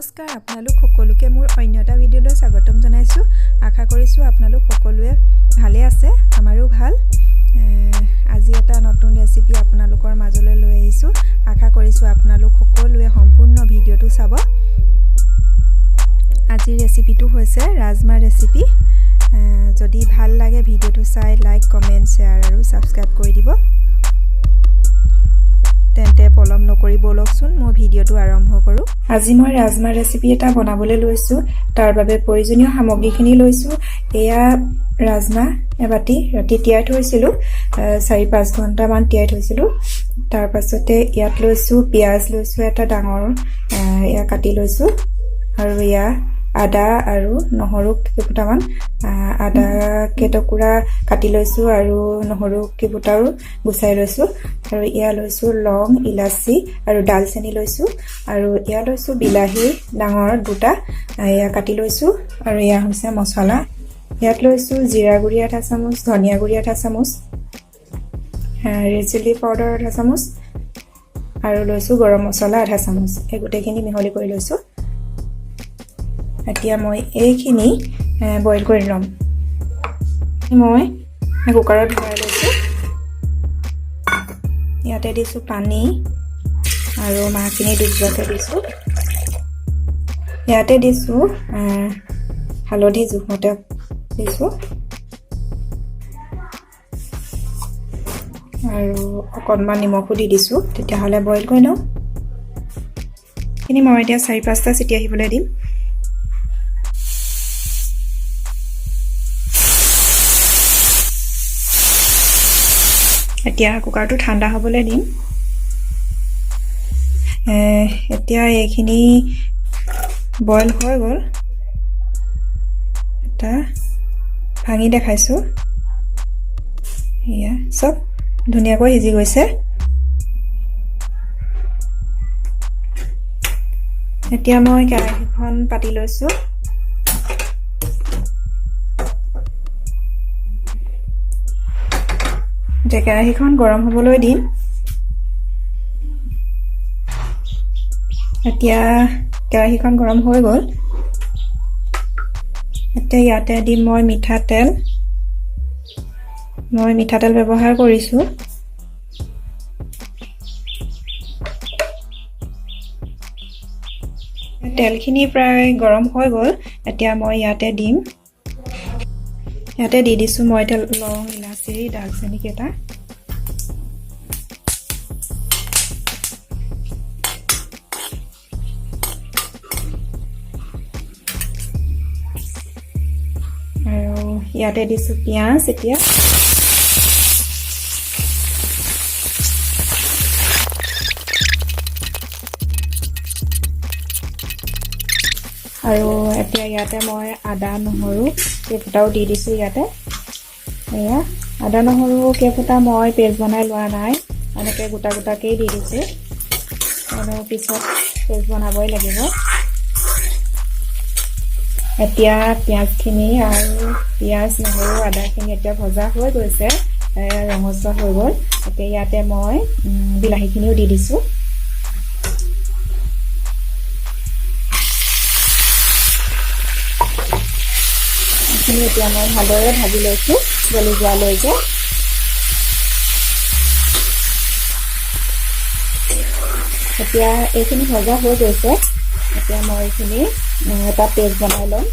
নমস্কাৰ আপোনালোক সকলোকে মোৰ অন্য এটা ভিডিঅ'লৈ স্বাগতম জনাইছো আশা কৰিছো আপোনালোক সকলোৱে ভালে আছে আমাৰো ভাল আজি এটা নতুন ৰেচিপি আপোনালোকৰ মাজলৈ লৈ আহিছো আশা কৰিছো আপোনালোক সকলোৱে সম্পূৰ্ণ ভিডিঅ'টো চাব আজি ৰেচিপিটো হৈছে ৰাজমা ৰেচিপি যদি ভাল লাগে ভিডিঅ'টো চাই লাইক কমেন্ট শেয়াৰ আৰু সাবস্ক্ৰাইব কৰি দিব তেন্তে পলম নকৰি বলকচোন মই ভিডিঅ'টো আৰম্ভ কৰো আজি মই ৰাজমা ৰেচিপি এটা বনাবলৈ লৈছো তাৰ বাবে প্ৰয়োজনীয় সামগ্ৰীখিনি লৈছো এয়া ৰাজমা এবাটি ৰাতি তিয়াই থৈছিলো 4-5 ঘণ্টা মান তিয়াই থৈছিলো তাৰ পাছতে ইয়াত লৈছো পিয়াজ লৈছো এটা ডাঙৰ এয়া কাটি লৈছো আৰু এয়া আদা আৰু নহৰু কেইটামান আদা কেটকুৰা কাটি লৈছো আৰু নহৰু কেইটাও গুছাই লৈছো আৰু ইয়া লৈছো লং ইলাচি আৰু ডালচেনি লৈছো আৰু ইয়া লৈছো বিলাহী ডাঙৰ দুটা ইয়া কাটি লৈছো আৰু ইয়া হৈছে মছলা ইয়াত লৈছো জিৰা গুৰি আধা চামুচ ধনিয়া গুৰি আধা চামুচ ৰেড চিলি পাউডাৰ আধা চামুচ আৰু লৈছো গৰম মছলা আধা চামুচ এই গোটেইখিনি মিহলি কৰি লৈছো এতিয়া মই এইখিনি বইল কৰি লম মই কুকাৰত ভৰাই লৈছো ইয়াতে দিছো পানী আৰু মাছখিনি ডুবোৱাকৈ দিছো ইয়াতে দিছো হালধি জোখমতে দিছো আৰু অকণমান নিমখো দি দিছো তেতিয়াহ'লে বইল কৰি লওঁ এইখিনি মই এতিয়া 4-5টা চিটি আহিবলৈ দিম এতিয়া কুকাৰটো ঠাণ্ডা হ'বলৈ দিম এতিয়া এইখিনি বইল হৈ গ'ল এটা ভাঙি দেখাইছো এয়া সব ধুনীয়াকৈ সিজি গৈছে এতিয়া মই কেৰাহীখন পাতি লৈছো কেৰাহীখন গৰম হ'বলৈ দিম এতিয়া কেৰাহীখন গৰম হৈ গ'ল এতিয়া ইয়াতে দিম মই মিঠাতেল ব্যৱহাৰ কৰিছো তেলখিনি প্ৰায় গৰম হৈ গ'ল এতিয়া মই ইয়াতে দি দিছো মই লং ইলাচি ডালচেনি কেটা আৰু ইয়াতে দিছো পিয়াজ এতিয়া আৰু এতিয়া ইয়াতে মই আদা নহৰু কেইটাও দি দিছো ইয়াতে এয়া আদা নহৰু কেইটা মই পেষ্ট বনাই লোৱা নাই এনেকৈ গোটাকেই দি দিছো আৰু পিছত পেষ্ট বনাবই লাগিব এতিয়া পিয়াজখিনি আৰু পিয়াজ নহৰু আদাখিনি এতিয়া ভজা হৈ গৈছে ৰঙচুৱা হৈ গ'ল এতিয়া ইয়াতে মই বিলাহীখিনিও দি দিছো এতিয়া মই ভালদৰে ভাজি লৈছো গলি যোৱালৈকে এতিয়া এইখিনি ভজা হৈ গৈছে এতিয়া মই এইখিনি এটা পেষ্ট বনাই ল'ম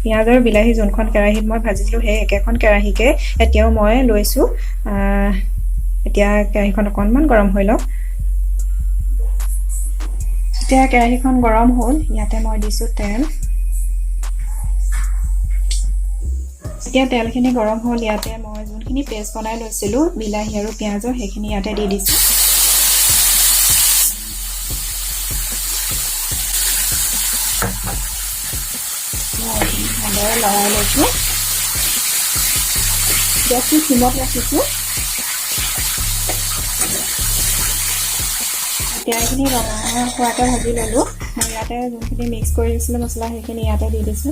পিঁয়াজ আৰু বিলাহী যোনখন কেৰাহীত মই ভাজিছিলো সেই একেখন কেৰাহীকে এতিয়াও মই লৈছো এতিয়া কেৰাহীখন অকণমান গৰম হৈ লওক এতিয়া কেৰাহীখন গৰম হ'ল ইয়াতে মই দিছো তেল এতিয়া তেলখিনি গৰম হ'ল ইয়াতে মই যোনখিনি পেষ্ট বনাই লৈছিলো বিলাহী আৰু পিঁয়াজৰ সেইখিনি ইয়াতে দি দিছো ভালদৰে লৰাই লৈছো গেছটো সিমত ৰাখিছো এতিয়া এইখিনি ৰঙা হোৱাকৈ ভাজি ললো মই ইয়াতে যোনখিনি মিক্স কৰি দিছিলো মছলা সেইখিনি ইয়াতে দি দিছো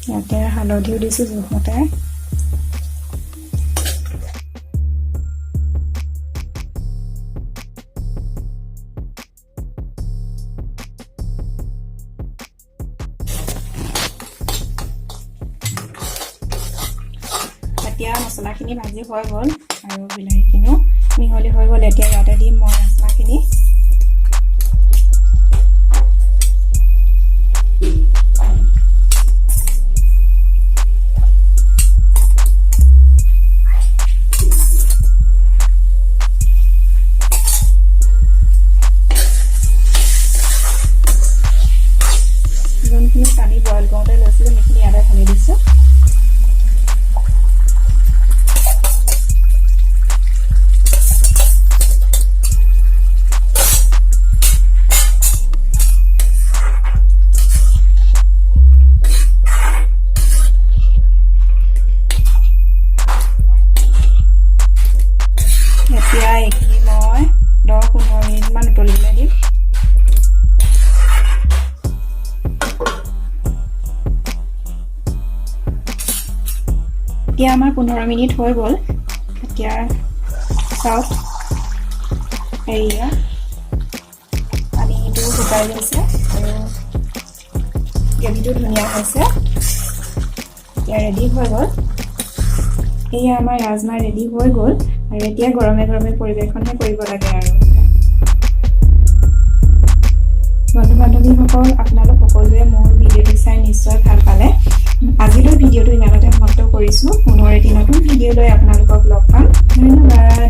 ইয়াতে হালধিও দিছো জোখমতে মছলাখিনি ভাজি হৈ গ'ল আৰু বিলাহীখিনিও মিহলি হৈ গ'ল এতিয়া ইয়াতে দিম মই ৰাজমাখিনি যোনখিনি পানী বইল কৰোঁতে লৈছিলোঁ সেইখিনি ইয়াতে ঢালি দিছোঁ এতিয়া এইখিনি মই 10-15 মিনিটমান উতলিবলৈ দিম এতিয়া আমাৰ 15 মিনিট হৈ গ'ল এতিয়া চাওক এয়া পানীটো শুকাই গৈছে আৰু গ্ৰেভিটো ধুনীয়া হৈছে এতিয়া ৰেডি হৈ গ'ল এয়া আমাৰ ৰাজমা ৰেডি হৈ গ'ল আৰু এতিয়া গৰমে গৰমে পৰিৱেশনহে কৰিব লাগে আৰু বন্ধু-বান্ধৱীসকল আপোনালোক সকলোৱে মোৰ ভিডিঅ'টো চাই নিশ্চয় ভাল পালে আজিলৈ ভিডিঅ'টো ইমানতে সমাপ্ত কৰিছোঁ পুনৰ এটি নতুন ভিডিঅ' লৈ আপোনালোকক লগ পাম ধন্যবাদ